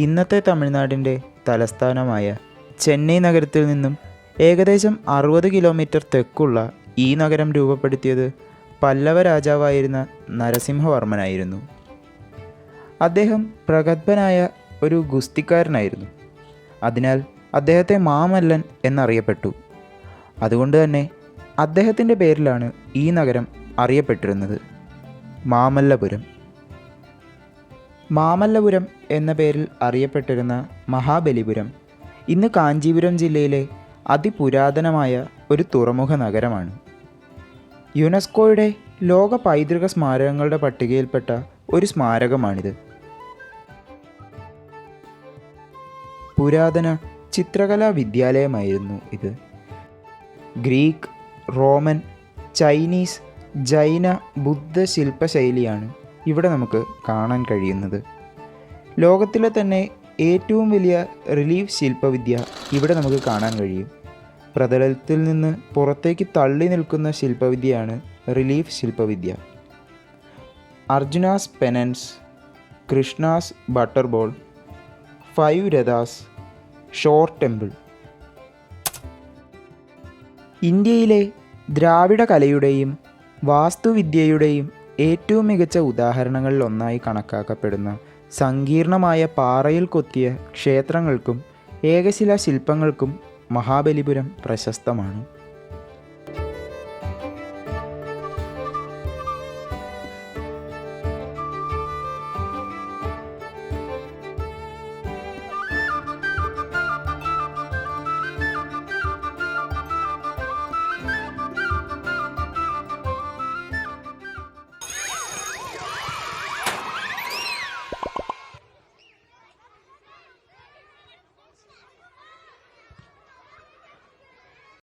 ഇന്നത്തെ തമിഴ്നാടിൻ്റെ തലസ്ഥാനമായ ചെന്നൈ നഗരത്തിൽ നിന്നും ഏകദേശം 60 കിലോമീറ്റർ തെക്കുള്ള ഈ നഗരം രൂപപ്പെടുത്തിയത് പല്ലവ രാജാവായിരുന്ന നരസിംഹവർമ്മനായിരുന്നു. അദ്ദേഹം പ്രഗത്ഭനായ ഒരു ഗുസ്തിക്കാരനായിരുന്നു. അതിനാൽ അദ്ദേഹത്തെ മാമല്ലൻ എന്നറിയപ്പെട്ടു. അതുകൊണ്ട് തന്നെ അദ്ദേഹത്തിൻ്റെ പേരിലാണ് ഈ നഗരം അറിയപ്പെട്ടിരുന്നത്, മാമല്ലപുരം. മാമല്ലപുരം എന്ന പേരിൽ അറിയപ്പെട്ടിരുന്ന മഹാബലിപുരം ഇന്ന് കാഞ്ചീപുരം ജില്ലയിലെ അതിപുരാതനമായ ഒരു തുറമുഖ നഗരമാണ്. യുനെസ്കോയുടെ ലോക പൈതൃക സ്മാരകങ്ങളുടെ പട്ടികയിൽപ്പെട്ട ഒരു സ്മാരകമാണിത്. പുരാതന ചിത്രകലാ വിദ്യാലയമായിരുന്നു ഇത്. ഗ്രീക്ക്, റോമൻ, ചൈനീസ്, ജൈന, ബുദ്ധ ശില്പശൈലിയാണ് ഇവിടെ നമുക്ക് കാണാൻ കഴിയുന്നത്. ലോകത്തിലെ തന്നെ ഏറ്റവും വലിയ റിലീഫ് ശില്പവിദ്യ ഇവിടെ നമുക്ക് കാണാൻ കഴിയും. പ്രതലത്തിൽ നിന്ന് പുറത്തേക്ക് തള്ളി നിൽക്കുന്ന ശില്പവിദ്യയാണ് റിലീഫ് ശില്പവിദ്യ. Arjuna's Penance, Krishna's Butter Ball, 5 Rathas, Shore Temple. ഇന്ത്യയിലെ ദ്രാവിഡ കലയുടെയും വാസ്തുവിദ്യയുടെയും ഏറ്റവും മികച്ച ഉദാഹരണങ്ങളിൽ ഒന്നായി കണക്കാക്കപ്പെടുന്ന സങ്കീർണമായ പാറയിൽ കൊത്തിയ ക്ഷേത്രങ്ങൾക്കും ഏകശിലാ ശില്പങ്ങൾക്കും മഹാബലിപുരം പ്രശസ്തമാണ്.